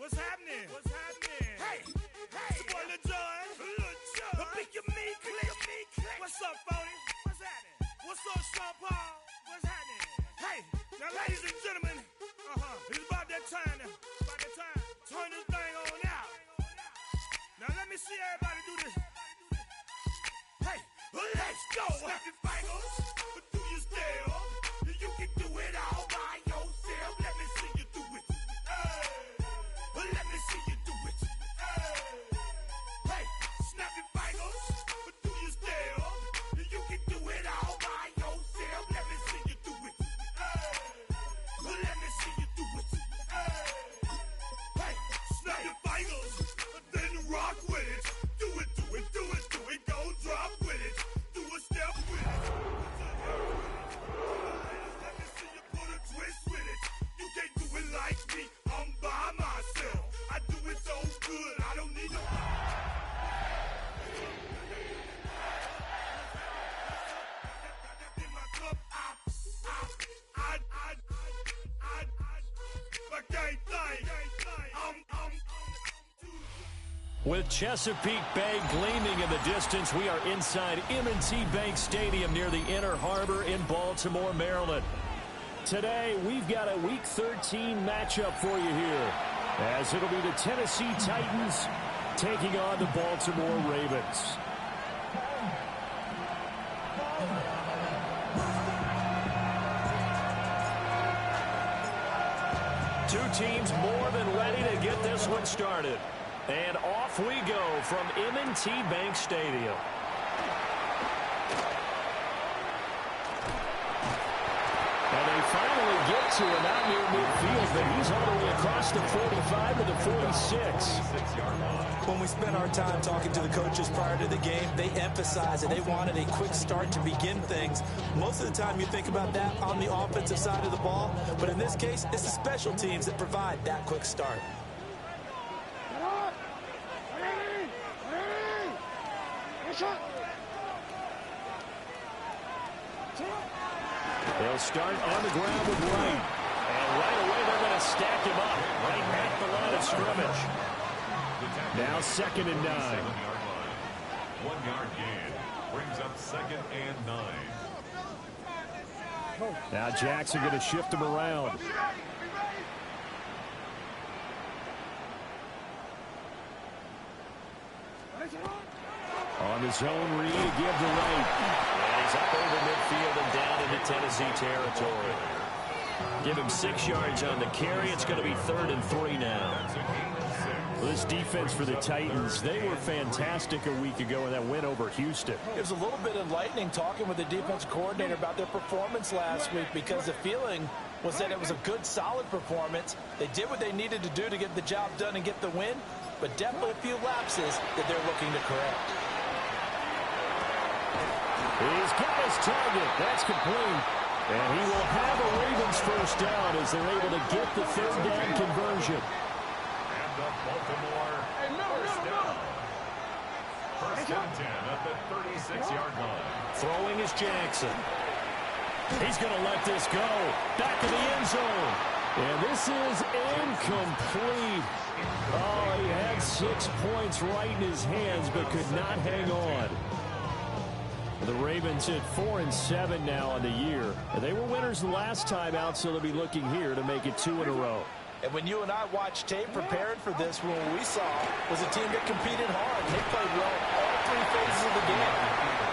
What's happening? What's happening? Hey, it's your boy Lil Jon. A pick your meat click. What's up, Phony? What's happening? What's up, Sean Paul? What's happening? Hey, now ladies and gentlemen, it's about that time now. About that time. Turn this thing on out. Now let me see everybody do this. Hey, let's go. Snap your fingers, but do you still? You can do it all by yourself. Let me see you do it. Let me see you do it. Hey, snap your fingers, but do you still? You can do it all by yourself. Let me see you do it. Let me see you do it. Hey, snap your fingers, then rock with it. Do it, do it, do it, do it. Go drop with it. Do a step with it. Let me see you put a twist with it. You can't do it like me. I'm by myself. I do it so good. I don't need no. In my cup, I can't think. With Chesapeake Bay gleaming in the distance, we are inside M&T Bank Stadium near the Inner Harbor in Baltimore, Maryland. Today, we've got a Week 13 matchup for you here, as it'll be the Tennessee Titans taking on the Baltimore Ravens. Two teams more than ready to get this one started. And off we go from M&T Bank Stadium. And they finally get to him out near midfield, but he's all the way across the 45 to the 46. When we spent our time talking to the coaches prior to the game, they emphasized that they wanted a quick start to begin things. Most of the time you think about that on the offensive side of the ball, but in this case, it's the special teams that provide that quick start. They'll start on the ground with Wright. And right away they're going to stack him up right at the line of scrimmage. Now 2nd and 9. 1 yard gain brings up 2nd and 9. Now Jackson going to shift him around. On the zone read, give to Wright. And he's up over midfield and down into Tennessee territory. Give him 6 yards on the carry. It's going to be 3rd and 3 now. Well, this defense for the Titans, they were fantastic a week ago in that win over Houston. It was a little bit enlightening talking with the defense coordinator about their performance last week, because the feeling was that it was a good, solid performance. They did what they needed to do to get the job done and get the win, but definitely a few lapses that they're looking to correct. He's got his target. That's complete. And he will have a Ravens first down as they're able to get the 3rd down conversion. And the Baltimore first down. 1st and 10 at the 36-yard line. Throwing is Jackson. He's going to let this go. Back to the end zone. And this is incomplete. Oh, he had 6 points right in his hands but could not hang on. The Ravens at 4-7 now on the year. They were winners the last time out, so they'll be looking here to make it 2 in a row. And when you and I watched tape preparing for this, what we saw was a team that competed hard. They played well all 3 phases of the game.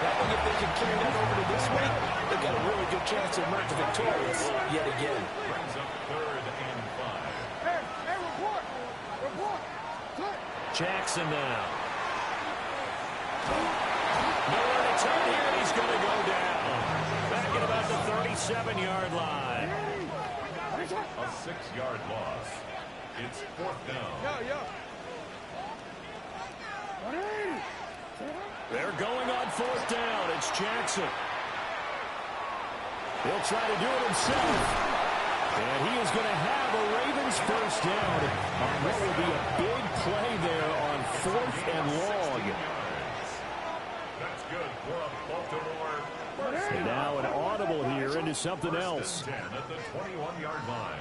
I think if they can carry that over to this week, they've got a really good chance to emerge victorious yet again. Brings up 3rd and 5. Hey, report. Jackson now. Nowhere to turn here, and he's going to go down. Back at about the 37-yard line. A 6-yard loss. It's 4th down. They're going on 4th down. It's Jackson. He'll try to do it himself. And he is going to have a Ravens first down on what will be a big play there on 4th and long. That's good for a Baltimore first And now an audible here into something else. 10 at the 21-yard line.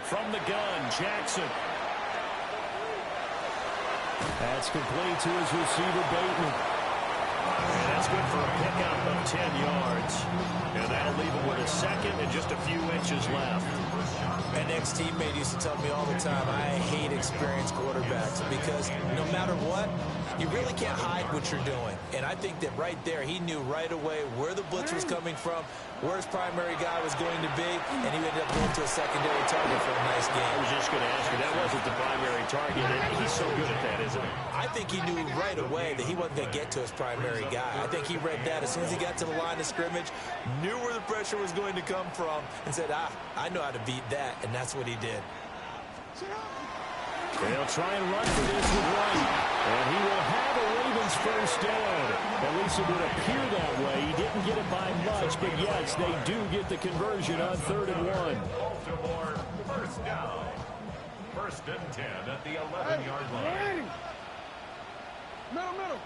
From the gun, Jackson. That's complete to his receiver, Bateman. And that's good for a pickup of 10 yards. And that'll leave him with a second and just a few inches left. An ex-teammate used to tell me all the time, I hate experienced quarterbacks because no matter what, you really can't hide what you're doing. And I think that right there, he knew right away where the blitz was coming from, where his primary guy was going to be, and he ended up going to a secondary target for a nice game. I was just going to ask you, that wasn't the primary target. He's so good at that, isn't he? I think he knew right away that he wasn't going to get to his primary guy. I think he read that as soon as he got to the line of scrimmage, knew where the pressure was going to come from, and said, I know how to beat that, and that's what he did. They'll try and run for this with White, and he will have a Ravens first down. At least it would appear that way. He didn't get it by much, but yes, they do get the conversion on 3rd and 1. Baltimore, first down. 1st and 10 at the 11-yard line. Middle.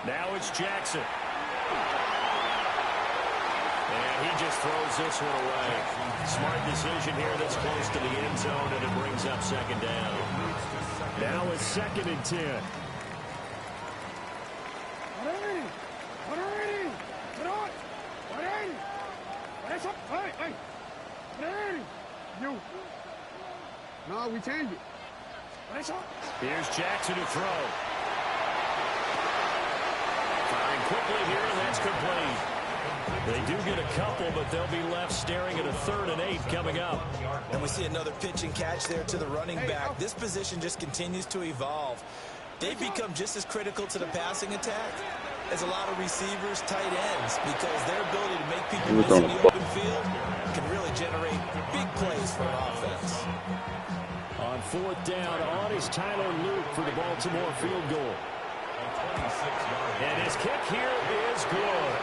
Now it's Jackson. And he just throws this one away. Smart decision here that's close to the end zone, and it brings up 2nd down. Now it's 2nd and 10. No, we change it. Here's Jackson to throw. Firing quickly here, and that's complete. They do get a couple, but they'll be left staring at a 3rd and 8 coming up. And we see another pitch and catch there to the running back. This position just continues to evolve. They've become just as critical to the passing attack as a lot of receivers, tight ends, because their ability to make people miss in the open field can really generate big plays for an offense. On 4th down, on is Tyler Luke for the Baltimore field goal. And his kick here is good.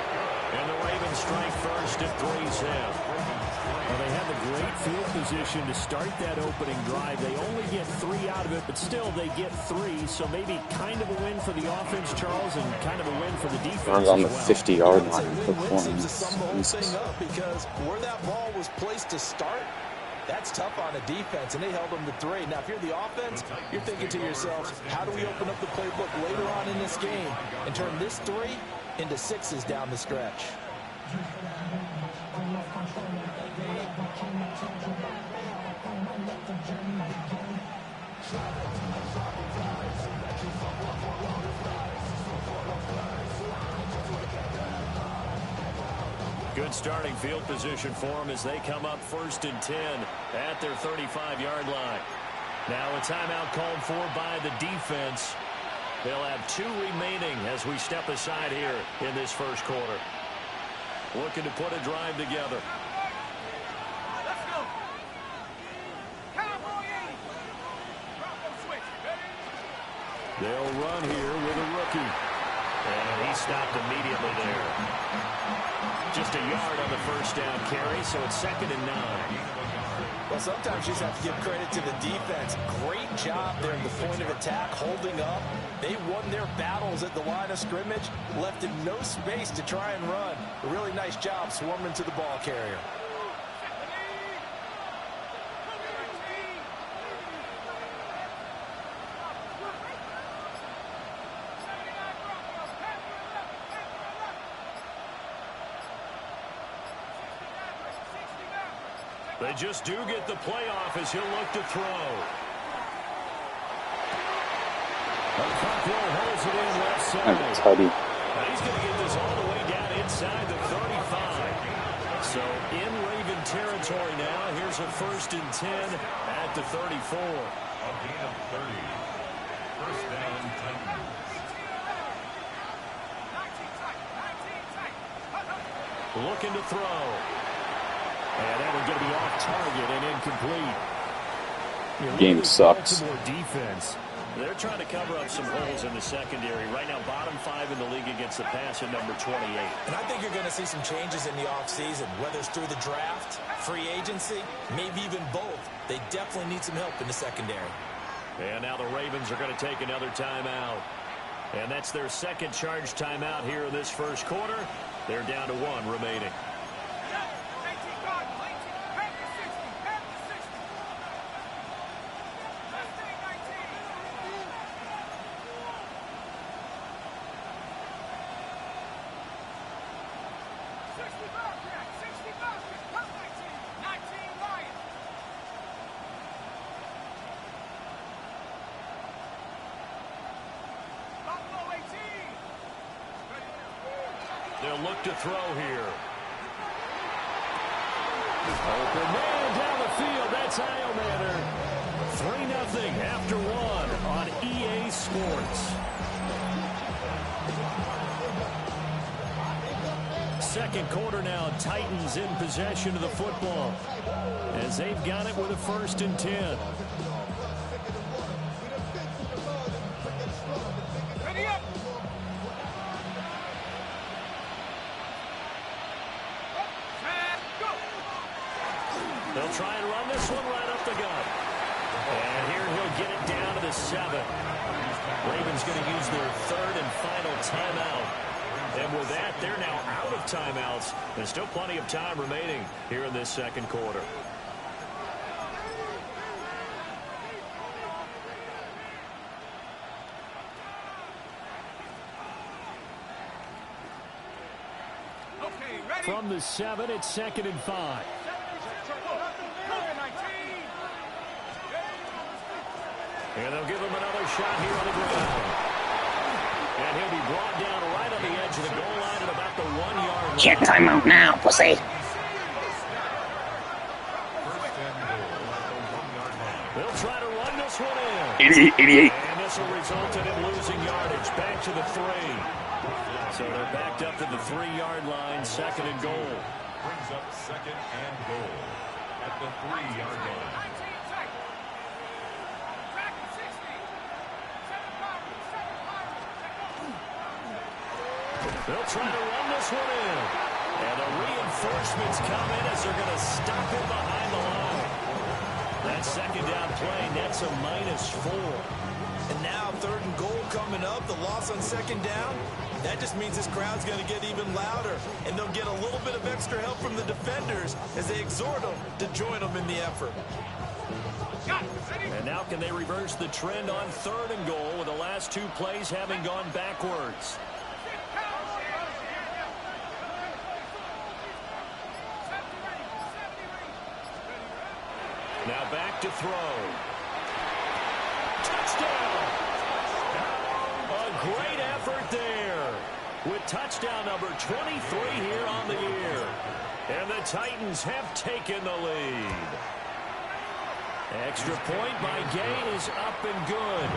And the Ravens strike first at 3-7. Well, they have a great field position to start that opening drive. They only get 3 out of it, but still they get 3. So maybe kind of a win for the offense, Charles, and kind of a win for the defense. Runs on the 50-yard line. Seems to sum the whole thing up because where that ball was placed to start, that's tough on a defense, and they held them to 3. Now, if you're the offense, you're thinking to yourselves, how do we open up the playbook later on in this game and turn this 3 into 6s down the stretch? Good starting field position for them as they come up 1st and 10 at their 35-yard line. Now a timeout called for by the defense. They'll have 2 remaining as we step aside here in this first quarter. Looking to put a drive together. Let's go. They'll run here with a rookie. And he stopped immediately there. Just a yard on the first down carry, so it's 2nd and 9. Well, sometimes you just have to give credit to the defense. Great job there at the point of attack, holding up. They won their battles at the line of scrimmage, left him no space to try and run. A really nice job swarming to the ball carrier. They just do get the playoff as he'll look to throw. Holds it in left side. He's going to get this all the way down inside the 35. So in Raven territory now. Here's a 1st and 10 at the 34. A gain of 30. First down, Titans. Looking to throw. And that one's going to be off target and incomplete. Game sucks. Baltimore defense. They're trying to cover up some holes in the secondary. Right now, bottom 5 in the league against the pass at number 28. And I think you're going to see some changes in the offseason, whether it's through the draft, free agency, maybe even both. They definitely need some help in the secondary. And now the Ravens are going to take another timeout. And that's their second charge timeout here in this first quarter. They're down to 1 remaining. They'll look to throw here. Open man down the field. That's Iomanner. 3-0 after 1 on EA Sports. Second quarter now. Titans in possession of the football as they've got it with a 1st and 10. They'll try and run this one right up the gut. And here he'll get it down to the 7. Ravens going to use their 3rd and final timeout. And with that, they're now out of timeouts. There's still plenty of time remaining here in this second quarter. From the 7, it's 2nd and 5. And they'll give him another shot here on the ground. And he'll be brought down right on the edge of the goal line at about the 1-yard line. Get timeout now, pussy. They'll try to run this one in. Idiot. And this will result in him losing yardage. Back to the 3. So they're backed up to the 3-yard line, 2nd and goal. Brings up 2nd and goal at the 3-yard line. They'll try to run this one in. And the reinforcements come in as they're going to stop it behind the line. That 2nd down play nets a -4. And now 3rd and goal coming up. The loss on 2nd down. That just means this crowd's going to get even louder. And they'll get a little bit of extra help from the defenders as they exhort them to join them in the effort. And now can they reverse the trend on 3rd and goal with the last 2 plays having gone backwards? Now back to throw. Touchdown! A great effort there with touchdown number 23 here on the year. And the Titans have taken the lead. Extra point by Gay is up and good.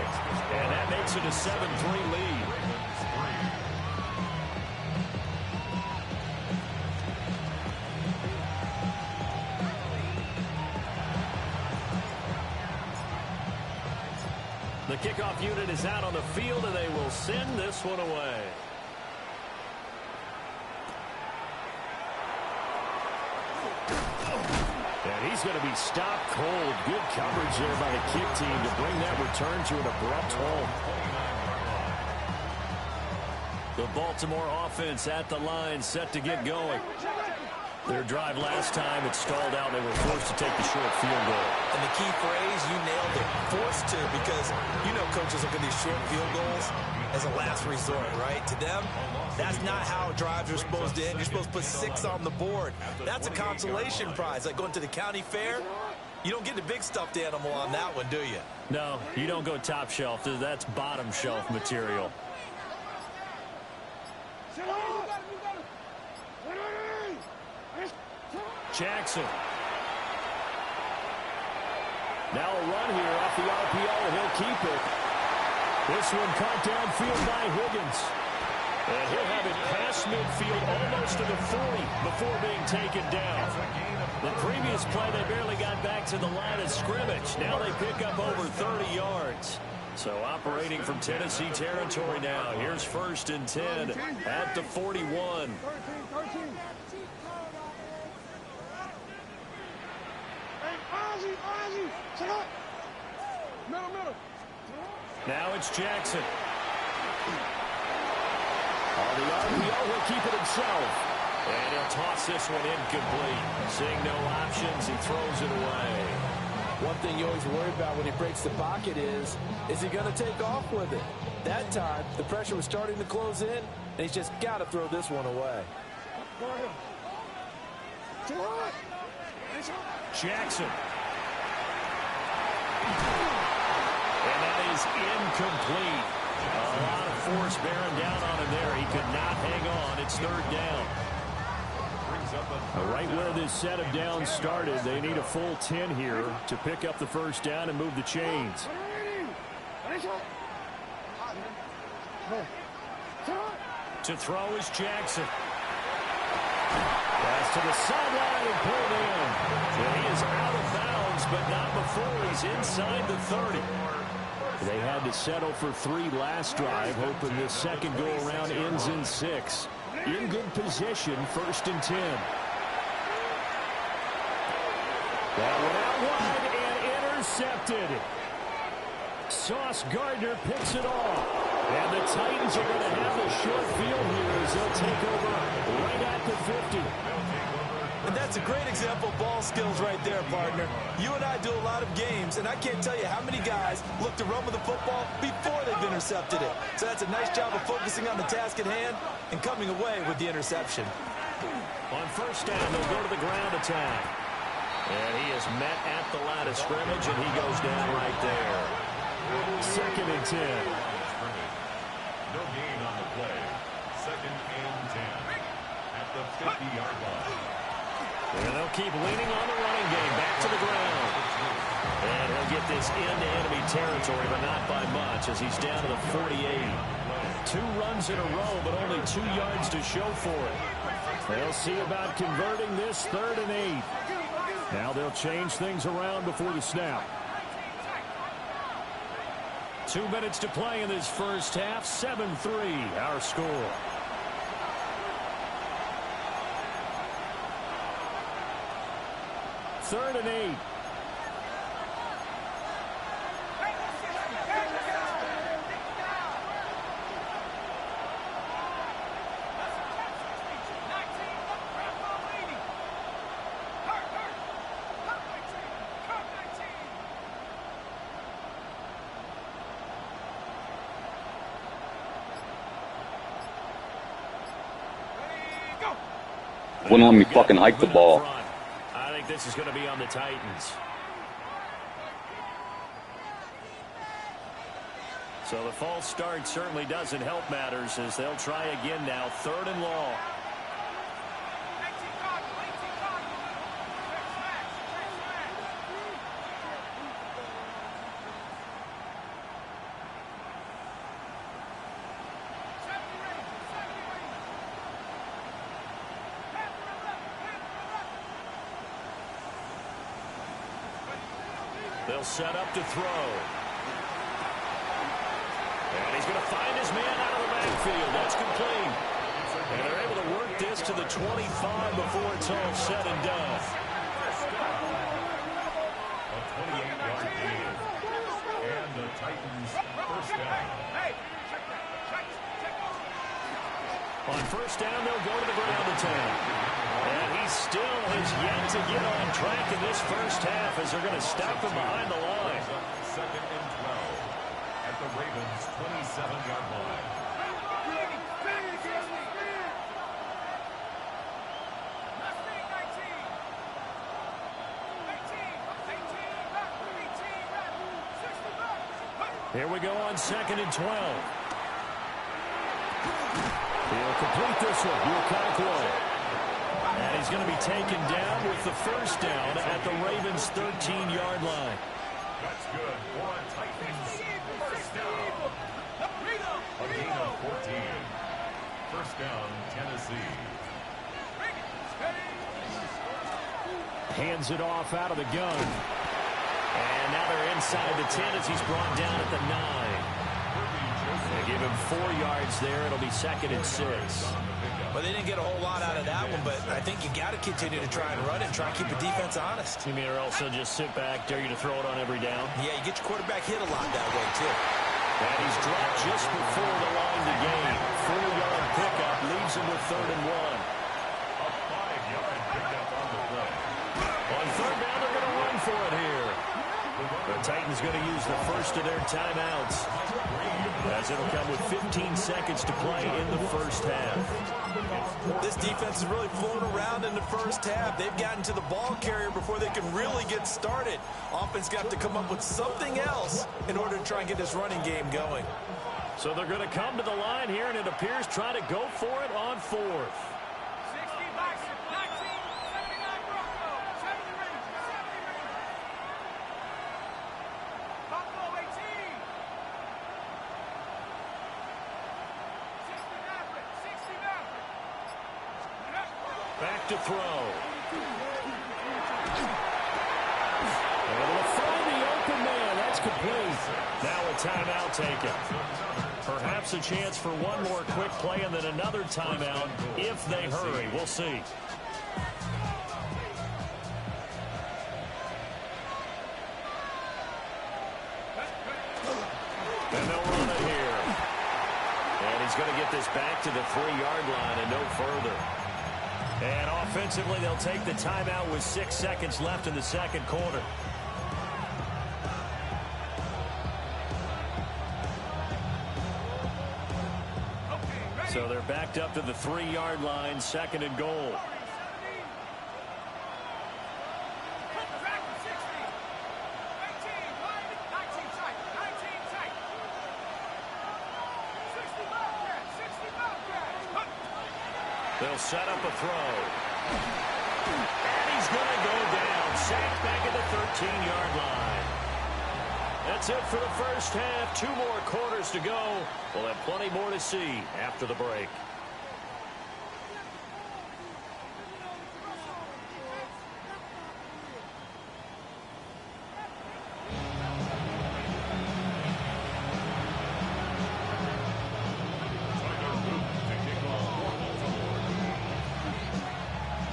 And that makes it a 7-3 lead. The kickoff unit is out on the field, and they will send this one away. And he's going to be stopped cold. Good coverage there by the kick team to bring that return to an abrupt halt. The Baltimore offense at the line, set to get going. Their drive last time, it stalled out. They were forced to take the short field goal. And the key phrase, you nailed it, forced to, because you know coaches look at these short field goals as a last resort, right? To them, that's not how drives are supposed to end. You're supposed to put 6 on the board. That's a consolation prize. Like going to the county fair, you don't get the big stuffed animal on that one, do you? No, you don't go top shelf. That's bottom shelf material. Jackson. Now a run here off the RPO, and he'll keep it. This one caught downfield by Higgins. And he'll have it past midfield almost to the 40 before being taken down. The previous play, they barely got back to the line of scrimmage. Now they pick up over 30 yards. So operating from Tennessee territory now. Here's 1st and 10 at the 41. Middle. Now it's Jackson. On the RPO, he'll keep it himself. And he'll toss this one incomplete. Seeing no options, he throws it away. One thing you always worry about when he breaks the pocket is he going to take off with it? That time, the pressure was starting to close in, and he's just got to throw this one away. Jackson. And that is incomplete. A lot of force bearing down on him there. He could not hang on. It's third down. Right where this set of downs started, they need a full 10 here to pick up the first down and move the chains. To throw is Jackson. Pass to the sideline and pulled in. And he is out of bounds, but not before he's inside the 30. They had to settle for 3 last drive, hoping this second go-around ends in 6. In good position, 1st and 10. That one out wide and intercepted. Sauce Gardner picks it off. And the Titans are going to have the short field here as they'll take over right at the 50. And that's a great example of ball skills right there, partner. You and I do a lot of games, and I can't tell you how many guys look to run with the football before they've intercepted it. So that's a nice job of focusing on the task at hand and coming away with the interception. On first down, they'll go to the ground attack. And he is met at the line of scrimmage, and he goes down right there. 2nd and 10. No gain on the play. 2nd and 10 at the 50-yard line. And they'll keep leaning on the running game. Back to the ground. And he'll get this into enemy territory, but not by much as he's down to the 48. 2 runs in a row, but only 2 yards to show for it. They'll see about converting this 3rd and 8. Now they'll change things around before the snap. 2 minutes to play in this first half. 7-3, our score. Third and 8. Wouldn't let me fucking hike the ball. I think this is going to be on the Titans. So the false start certainly doesn't help matters as they'll try again now. 3rd and long. They'll set up to throw. And he's going to find his man out of the backfield. That's complete. And they're able to work this to the 25 before it's all said and done. A 28-yard gain. And the Titans first down. On first down, they'll go to the ground attack. And he still has yet to get on track in this first half as they're going to stop him behind the line. 2nd and 12 at the Ravens' 27-yard line. Here we go on 2nd and 12. He'll complete this one. Okonkwo. And he's going to be taken down with the first down at the Ravens' 13-yard line. That's good for a Titans first down. A gain of 14. First down, Tennessee. Hands it off out of the gun. And now they're inside the 10 as he's brought down at the 9. They give him 4 yards there. It'll be 2nd and 6. Well, they didn't get a whole lot out of that one, but I think you got to continue to try and run it and try and keep the defense honest. You mean or else they'll just sit back, dare you to throw it on every down? Yeah, you get your quarterback hit a lot that way, too. And he's dropped just before the line to gain. 4-yard pickup leaves him with 3rd and 1. A 5-yard pickup on the play. On 3rd down, they're going to run for it here. The Titans going to use the first of their timeouts, as it'll come with 15 seconds to play in the first half. This defense is really flown around in the first half. They've gotten to the ball carrier before they can really get started. Offense got to come up with something else in order to try and get this running game going. So they're going to come to the line here, and it appears try to go for it on 4th. Back to throw. Able to find the open man. That's complete. Now a timeout taken. Perhaps a chance for one more quick play and then another timeout if they hurry. We'll see. And they'll run it here. And he's going to get this back to the 3-yard line and no further. And offensively, they'll take the timeout with 6 seconds left in the second quarter. So they're backed up to the 3-yard line, 2nd and goal. They'll set up a throw. And he's going to go down. Sacked back at the 13-yard line. That's it for the first half. 2 more quarters to go. We'll have plenty more to see after the break.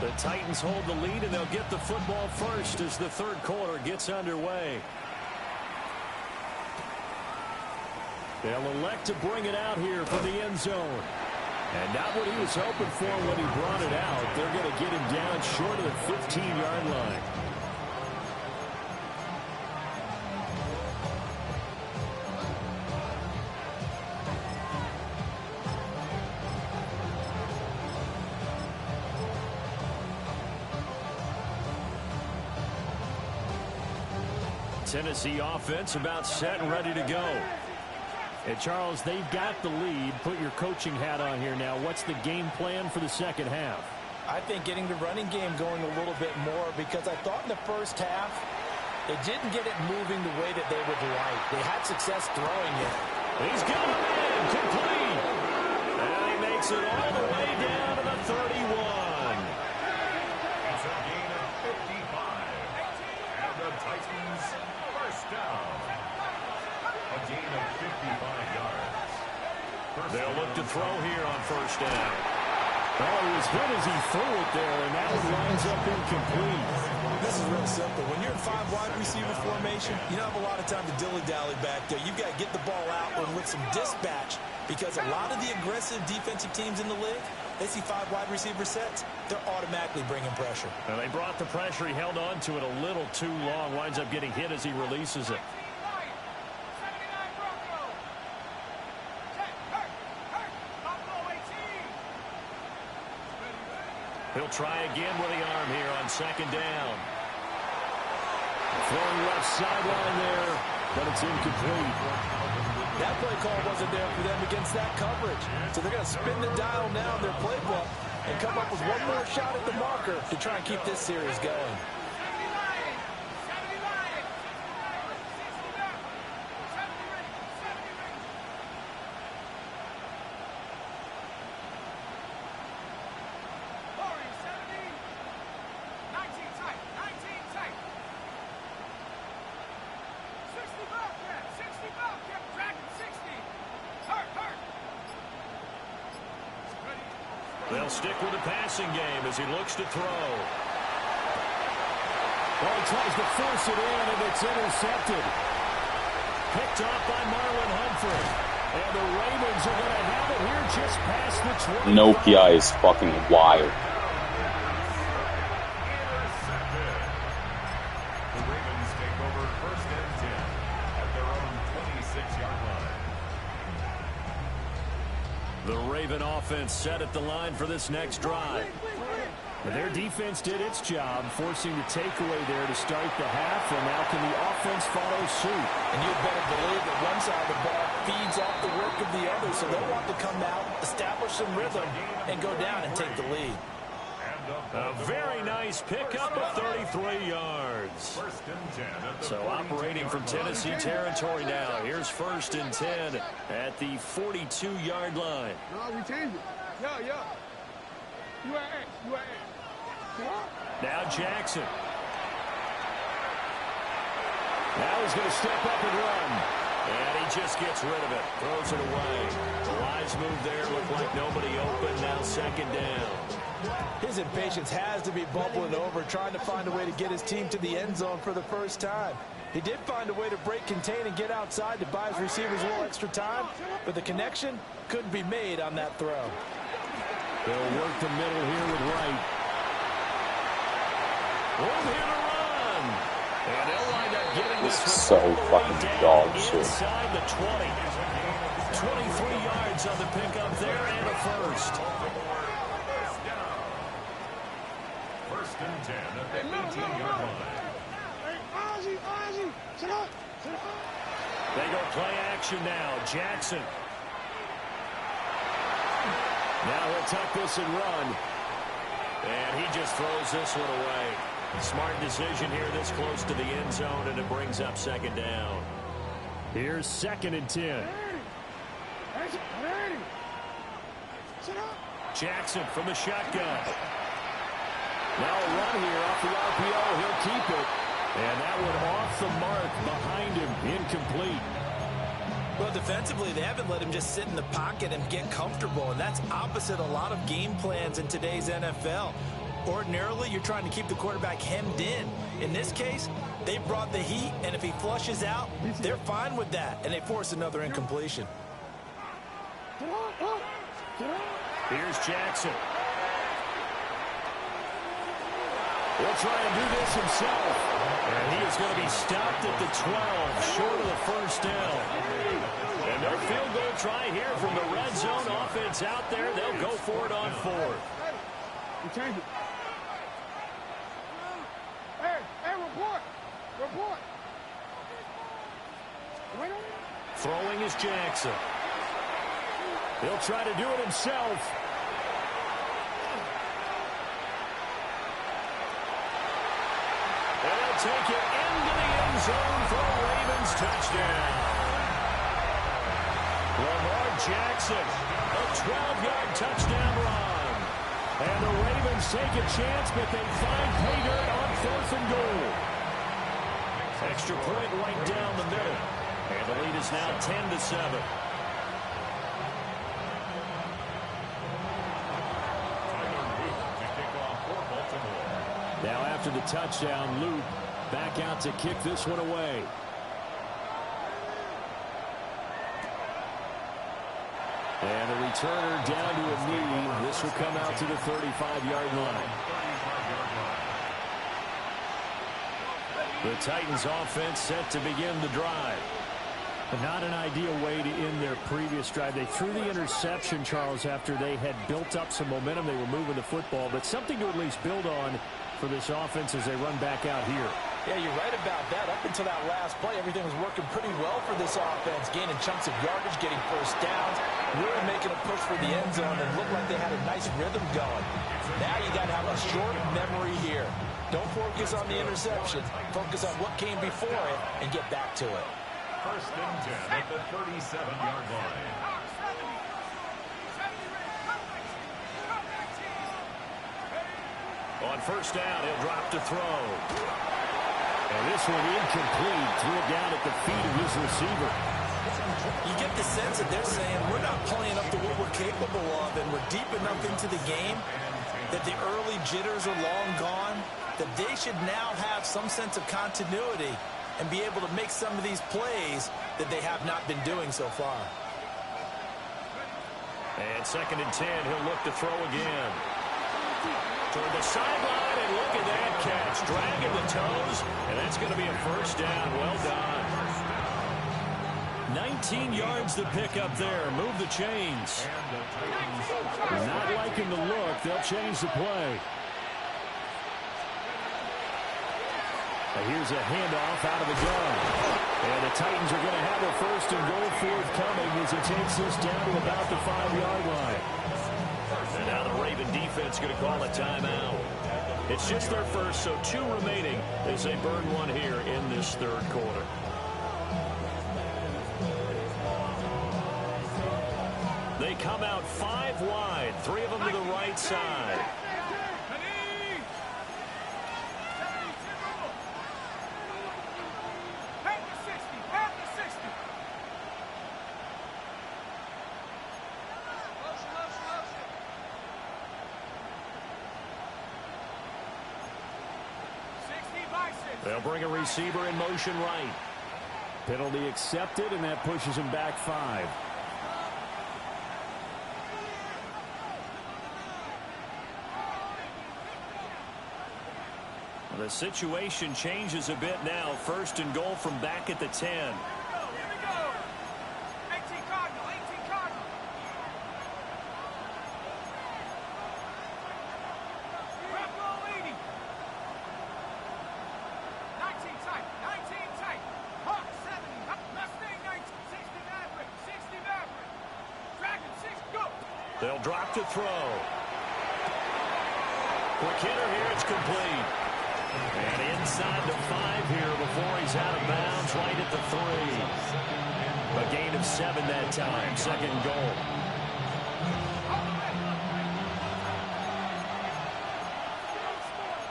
The Titans hold the lead, and they'll get the football first as the third quarter gets underway. They'll elect to bring it out here from the end zone. And not what he was hoping for when he brought it out. They're going to get him down short of the 15-yard line. Tennessee offense about set and ready to go. And Charles, they've got the lead. Put your coaching hat on here now. What's the game plan for the second half? I think getting the running game going a little bit more, because I thought in the first half they didn't get it moving the way that they would like. They had success throwing it. He's got it in, complete. And he makes it all the way down to the 31. It's a gain of 55. And the Titans first down. A gain of 55 yards. They'll look to throw here on first down. Oh, he was hit as he threw it there, and that one lines up incomplete. This is real simple. When you're in 5 wide receiver formation, you don't have a lot of time to dilly-dally back there. You've got to get the ball out with some dispatch, because a lot of the aggressive defensive teams in the league, they see 5 wide receiver sets, they're automatically bringing pressure. And they brought the pressure. He held on to it a little too long. Winds up getting hit as he releases it. He'll try again with the arm here on second down. Throwing left sideline there, but it's incomplete. That play call wasn't there for them against that coverage. So they're going to spin the dial now in their playbook and come up with one more shot at the marker to try and keep this series going. They'll stick with the passing game as he looks to throw. Well, he tries to force it in, and it's intercepted. Picked off by Marlon Humphrey. And the Ravens are going to have it here just past the 20. No PI is fucking wild. The Ravens take over 1st and 10 at their own 26-yard line. The Raven offense set at the line for this next drive. And their defense did its job, forcing the takeaway there to start the half, and now can the offense follow suit? And you better believe that one side of the ball feeds off the work of the other, so they'll want to come out, establish some rhythm, and go down and take the lead. A very nice pickup of 33 yards. 1st and 10 at the So operating from Tennessee territory now. Here's 1st and 10 at the 42-yard line. No, we changed it. Yeah. You at X. Now Jackson. Now he's going to step up and run. And he just gets rid of it. Throws it away. The wise move there. Looked like nobody open. Now 2nd down. His impatience has to be bubbling over, trying to find a way to get his team to the end zone for the first time. He did find a way to break, contain, and get outside to buy his receivers a little extra time, but the connection couldn't be made on that throw. They'll work the middle here with Wright. Room here to run. And they'll wind up getting This this is so fucking dog shit. inside the 20. 23 yards on the pickup there and a first. 1st and 10 at the 18-yard line. They go play action now. Jackson. Now he'll tuck this and run. And he just throws this one away. Smart decision here this close to the end zone, and it brings up 2nd down. Here's 2nd and 10. Jackson from the shotgun. Now a run here off the RPO. He'll keep it. And that one off the mark behind him. Incomplete. Well, defensively, they haven't let him just sit in the pocket and get comfortable, and that's opposite a lot of game plans in today's NFL. Ordinarily, you're trying to keep the quarterback hemmed in. In this case, they brought the heat, and if he flushes out, they're fine with that, and they force another incompletion. Here's Jackson. He'll try and do this himself. And he is going to be stopped at the 12, short of the first down. And their field goal try here from the red zone offense out there. They'll go for it on 4th. We changed it. Hey, report. Throwing is Jackson. He'll try to do it himself. And they'll take it into the end zone for a Ravens touchdown. Lamar Jackson, a 12-yard touchdown run. And the Ravens take a chance, but they find pay dirt on 4th and goal. Extra point right down the middle. And the lead is now 10-7. Now after the touchdown, Luke back out to kick this one away. And the returner down to a knee. This will come out to the 35-yard line. The Titans offense set to begin the drive. But not an ideal way to end their previous drive. They threw the interception, Charles, after they had built up some momentum. They were moving the football, but something to at least build on for this offense as they run back out here. Yeah, you're right about that. Up until that last play, everything was working pretty well for this offense, gaining chunks of yardage, getting first downs, really making a push for the end zone, and looked like they had a nice rhythm going. Now you got to have a short memory here. Don't focus on the interception. Focus on what came before it and get back to it. 1st and 10 at the 37-yard line. On 1st down, he'll drop to throw. And this one incomplete. Threw it down at the feet of his receiver. You get the sense that they're saying we're not playing up to what we're capable of, and we're deep enough into the game that the early jitters are long gone, that they should now have some sense of continuity and be able to make some of these plays that they have not been doing so far. And 2nd and 10, he'll look to throw again. Toward the sideline, and look at that catch. Dragging the toes, and that's going to be a first down. Well done. 19 yards to pick up there. Move the chains. Not liking the look. They'll change the play. Here's a handoff out of the gun. And the Titans are going to have a 1st and goal forthcoming as he takes this down to about the 5-yard line. And now the Raven defense going to call a timeout. It's just their first, so 2 remaining as they burn one here in this 3rd quarter. They come out 5 wide, 3 of them to the right side. They'll bring a receiver in motion right. Penalty accepted, and that pushes him back 5. The situation changes a bit now. 1st and goal from back at the 10. Here we go. 18 Cardinal, 18 Cardinal. Rep roll 80. 19 tight, 19 tight. Hawk 70, Mustang 19, 60 Maverick, 60 Maverick. Dragon 6, go. They'll drop to throw. Quick hitter here, it's complete. And inside the 5 here before he's out of bounds, right at the 3. A gain of 7 that time, 2nd goal.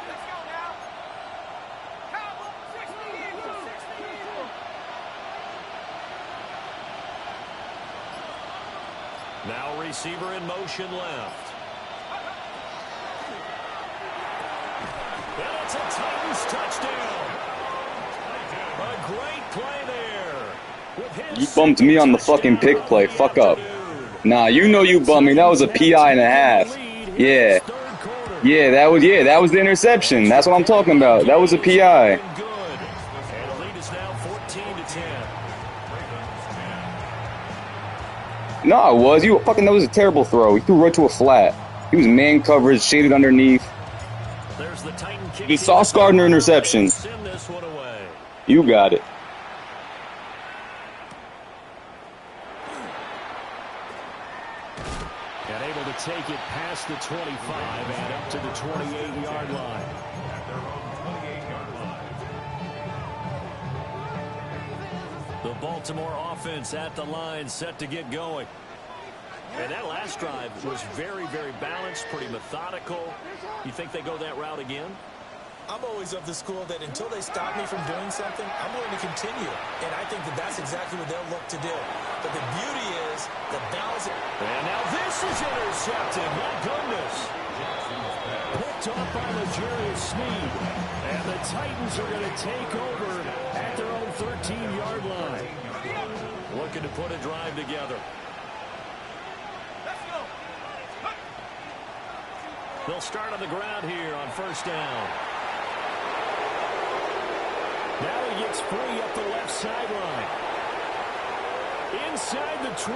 Let's go now. Cowboy, 60 Eagle, 60 Eagle. Now receiver in motion left. And it's a Titans touchdown. A great play there. You bumped me on the fucking pick play. Fuck up. Nah, you know you bumped me. That was a PI and a half. Yeah. Yeah, that was the interception. That's what I'm talking about. That was a PI. And the lead is now 14-10. No, it was. That was a terrible throw. He threw right to a flat. He was man coverage, shaded underneath. There's the Titan kick. The Sauce Gardner interception. Send this one away. You got it. And able to take it past the 25 and up to the 28-yard line. The Baltimore offense at the line, set to get going. And that last drive was very, very balanced, pretty methodical. You think they go that route again? I'm always of the school that until they stop me from doing something, I'm going to continue. And I think that that's exactly what they'll look to do. But the beauty is the balance. And now this is intercepted. My goodness. Picked off by L'Jarius Sneed. And the Titans are going to take over at their own 13-yard line. Looking to put a drive together. They'll start on the ground here on 1st down. Now he gets free up the left sideline. Inside the 20.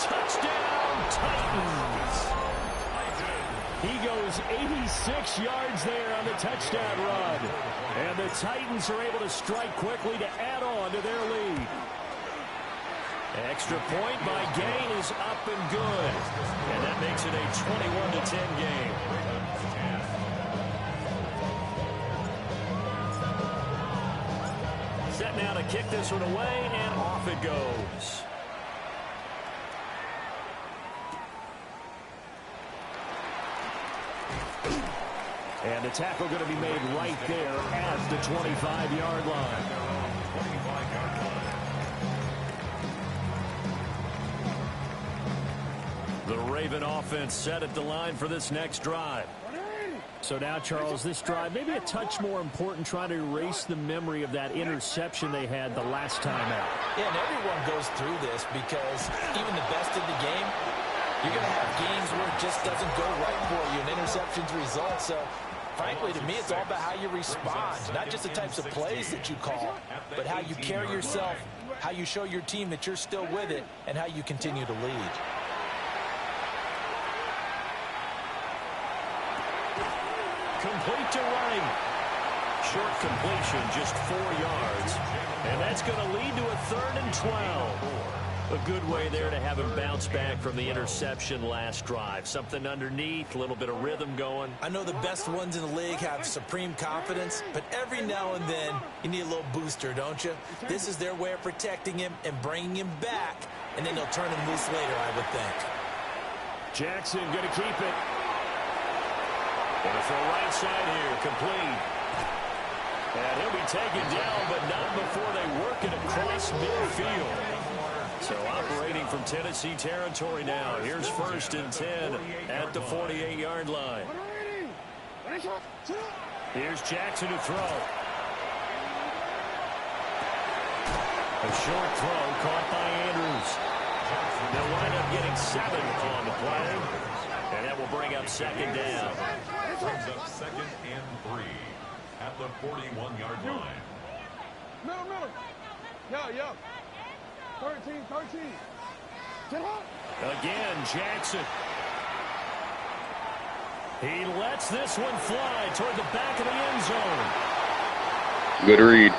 Touchdown, Titans. He goes 86 yards there on the touchdown run. And the Titans are able to strike quickly to add on to their lead. Extra point by Gain is up and good. And that makes it a 21-10 game. Set now to kick this one away, and off it goes. And the tackle going to be made right there at the 25-yard line. Raven offense set at the line for this next drive. So now, Charles, this drive maybe a touch more important, trying to erase the memory of that interception they had the last time out. Yeah, and everyone goes through this because even the best in the game, you're going to have games where it just doesn't go right for you, and interceptions result. So, frankly, to me, it's all about how you respond, not just the types of plays that you call, but how you carry yourself, how you show your team that you're still with it, and how you continue to lead. Complete to right. Short completion, just 4 yards. And that's going to lead to a 3rd and 12. A good way there to have him bounce back from the interception last drive. Something underneath, a little bit of rhythm going. I know the best ones in the league have supreme confidence, but every now and then you need a little booster, don't you? This is their way of protecting him and bringing him back, and then they'll turn him loose later, I would think. Jackson going to keep it. Going to throw right side here, complete. And he'll be taken down, but not before they work it across midfield. So operating from Tennessee territory now. Here's 1st and 10 at the 48-yard line. Here's Jackson to throw. A short throw caught by Andrews. They'll wind up getting 7 on the play. And that will bring up 2nd down. Brings up 2nd and 3 at the 41-yard line. Middle. Yeah. 13. Get up. Again, Jackson. He lets this one fly toward the back of the end zone. Good read.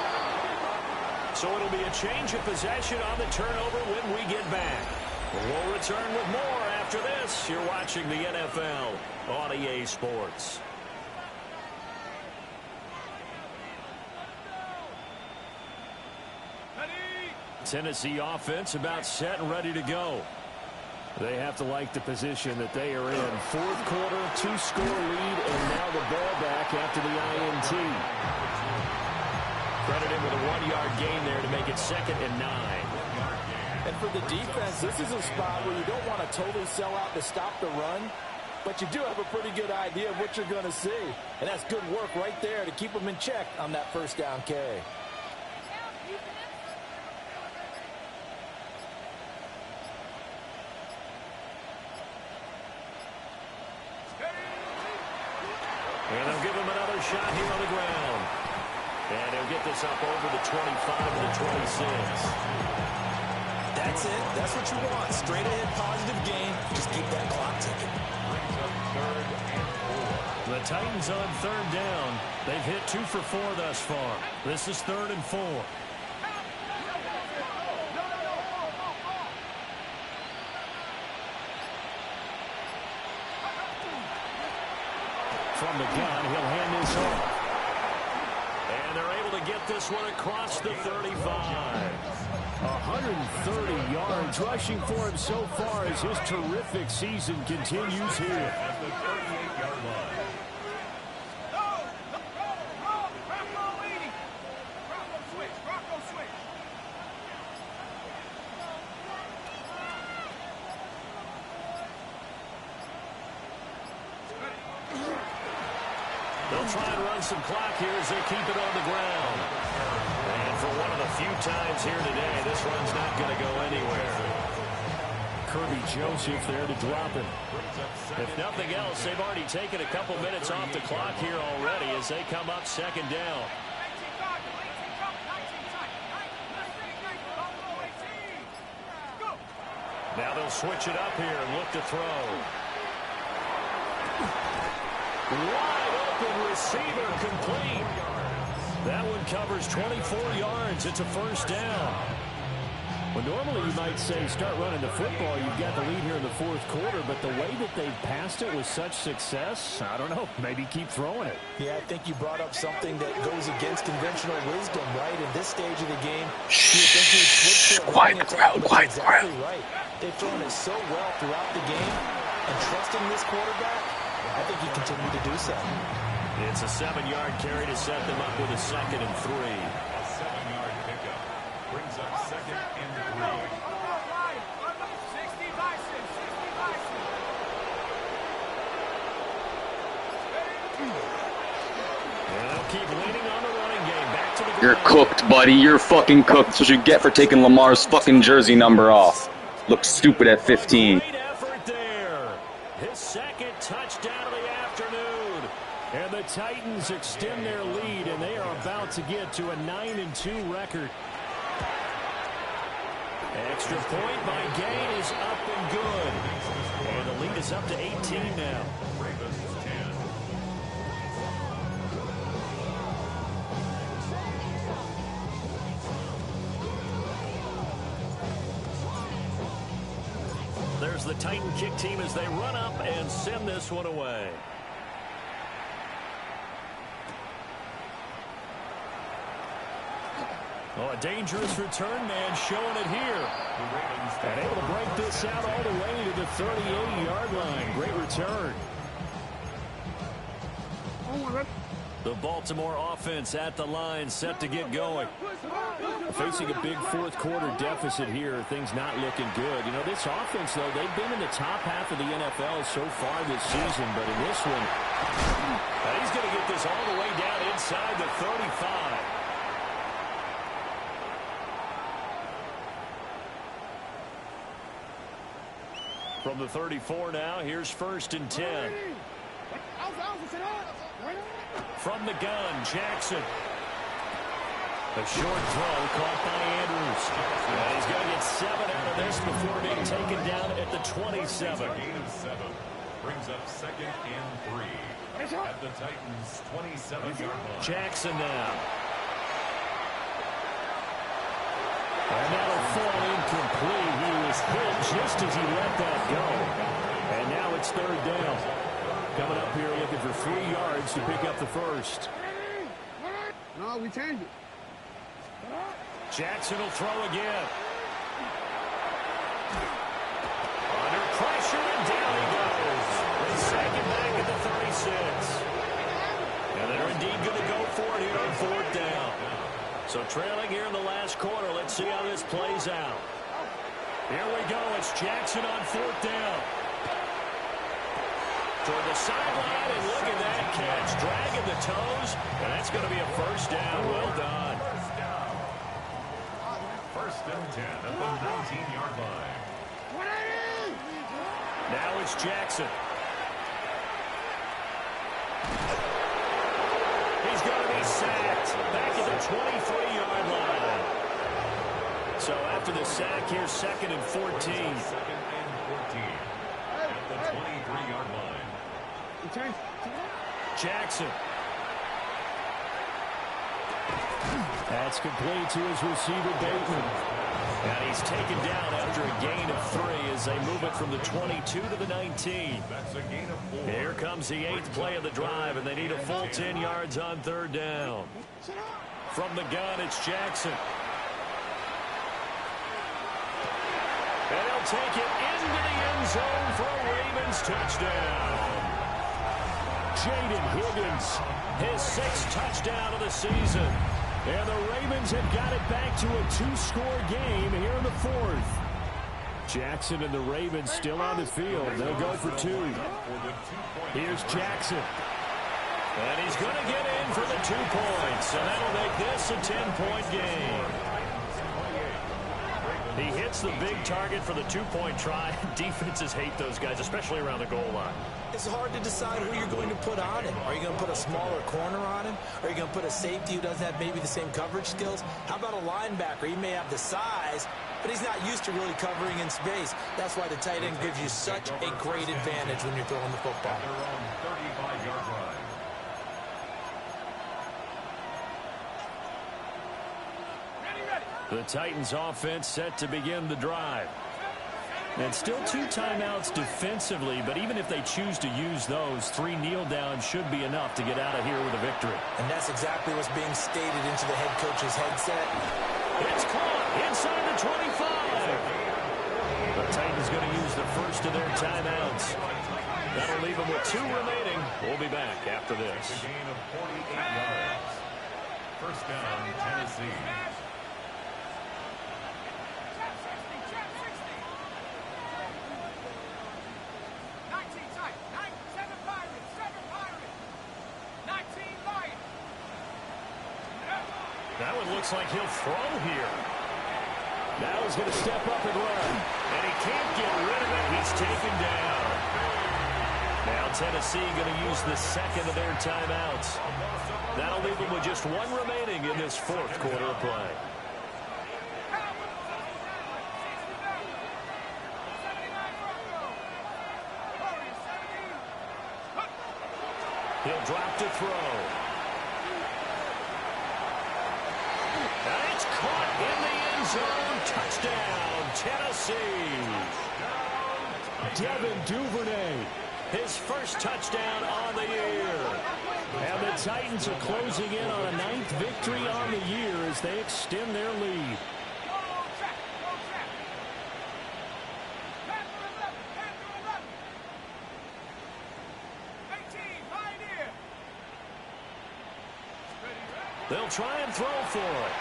So it'll be a change of possession on the turnover when we get back. We'll return with more after this. You're watching the NFL on EA Sports. Tennessee offense about set and ready to go. They have to like the position that they are in. 4th quarter, 2-score lead, and now the ball back after the INT. Credited with a 1-yard gain there to make it 2nd and 9. And for the defense, this is a spot where you don't want to totally sell out to stop the run, but you do have a pretty good idea of what you're going to see. And that's good work right there to keep them in check on that 1st down carry. And they'll give him another shot here on the ground. And he'll get this up over the 25 to the 26. That's it. That's what you want. Straight ahead positive gain. Just keep that clock ticking. The Titans on 3rd down. They've hit 2 for 4 thus far. This is 3rd and 4. From the gun, he'll hand this off. And they're able to get this one across the 35. 130 yards rushing for him so far as his terrific season continues here. At the 38-yard line. They'll try and run some clock here as they keep it on the ground. And for one of the few times here today, this run's not going to go anywhere. Kirby Joseph there to drop him. If nothing else, they've already taken a couple minutes off the clock here already as they come up 2nd down. Now they'll switch it up here and look to throw. Wide open receiver complete. That one covers 24 yards. It's a 1st down. Well, normally you might say start running the football. You've got the lead here in the 4th quarter, but the way that they've passed it with such success, I don't know, maybe keep throwing it. Yeah, I think you brought up something that goes against conventional wisdom, right? In this stage of the game, Quiet crowd. Right. They've thrown it so well throughout the game, and trusting this quarterback, I think you continue to do so. It's a 7-yard carry to set them up with a 2nd and 3. A 7-yard pickup brings up 2nd and 3. You're cooked, buddy. You're fucking cooked. That's what you get for taking Lamar's fucking jersey number off. Looks stupid at 15. Great effort there. His second touchdown of the afternoon. And the Titans extend their lead, and they are about to get to a 9-2 record. Extra point by Gay is up and good. And the lead is up to 18 now. There's the Titan kick team as they run up and send this one away. Oh, a dangerous return man showing it here. And able to break this out all the way to the 38-yard line. Great return. The Baltimore offense at the line, set to get going. Facing a big fourth quarter deficit here, things not looking good. You know, this offense, though, they've been in the top half of the NFL so far this season, but in this one, he's going to get this all the way down inside the 35. From the 34 now, here's 1st and 10. From the gun, Jackson. A short throw caught by Andrews. And he's going to get 7 out of this before being taken down at the 27. Gain of 7 brings up 2nd and 3 at the Titans' 27-yard line. Jackson now. And that'll fall incomplete. He was hit just as he let that go. And now it's 3rd down. Coming up here looking for 3 yards to pick up the first. No, we changed it. Jackson will throw again. Under pressure, and down he goes. They sack him back at the 36. And they're indeed going to go for it here on 4th down. So trailing here in the last quarter. Let's see how this plays out. Here we go. It's Jackson on 4th down. Toward the sideline, and look at that catch. Dragging the toes, and that's going to be a 1st down. Well done. 1st and 10 at the 19-yard line. Now it's Jackson. He's going to be sacked back at the 23-yard line. So after the sack, here's 2nd and 14. 2nd and 14 at the 23-yard line. Jackson. That's complete to his receiver, Bateman. And he's taken down after a gain of 3 as they move it from the 22 to the 19. That's a gain of 4. Here comes the 8th play of the drive, and they need a full 10 yards on 3rd down. From the gun, it's Jackson. And he'll take it into the end zone for a Ravens touchdown. Jaden Higgins, his 6th touchdown of the season. And the Ravens have got it back to a 2-score game here in the 4th. Jackson and the Ravens still on the field. They'll go for 2. Here's Jackson. And he's going to get in for the 2 points. And that'll make this a 10-point game. He hits the big target for the 2-point try. Defenses hate those guys, especially around the goal line. It's hard to decide who you're going to put on him. Are you going to put a smaller corner on him? Are you going to put a safety who doesn't have maybe the same coverage skills? How about a linebacker? He may have the size, but he's not used to really covering in space. That's why the tight end gives you such a great advantage when you're throwing the football. Their own 35-yard line. The Titans offense set to begin the drive. And still 2 timeouts defensively, but even if they choose to use those, 3 kneel downs should be enough to get out of here with a victory. And that's exactly what's being stated into the head coach's headset. It's caught inside the 25. The Titans going to use the first of their timeouts. That'll leave them with 2 remaining. We'll be back after this. A gain of 48 yards. 1st down, Tennessee. That looks like he'll throw here. Now he's going to step up and run. And he can't get rid of it. He's taken down. Now Tennessee going to use the second of their timeouts. That'll leave them with just one remaining in this fourth quarter of play. He'll drop to throw. And it's caught in the end zone. Touchdown, Tennessee. Devin Duvernay, his first touchdown on the year. And the Titans are closing in on a 9th victory on the year as they extend their lead. They'll try and throw for it.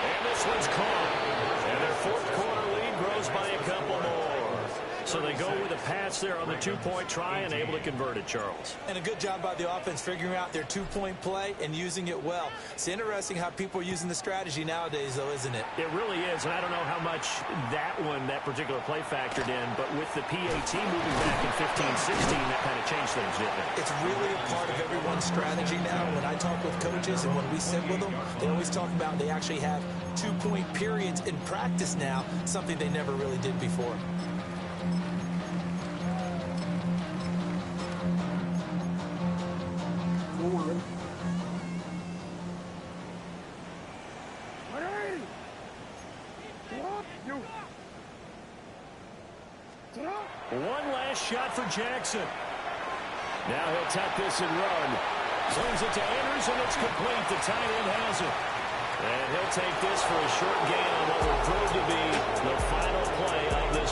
And this one's caught. And their fourth quarter lead grows by a couple more. So they go with a pass there on the two-point try and able to convert it, Charles. And a good job by the offense figuring out their two-point play and using it well. It's interesting how people are using the strategy nowadays, though, isn't it? It really is, and I don't know how much that particular play factored in, but with the PAT moving back in 15-16, that kind of changed things, didn't it? It's really a part of everyone's strategy now. When I talk with coaches and when we sit with them, they always talk about they actually have two-point periods in practice now, something they never really did before. One last shot for Jackson. Now he'll tuck this and run. Swings it to Andrews, and it's complete. The tight end has it. And he'll take this for a short gain on what will prove to be the final play of this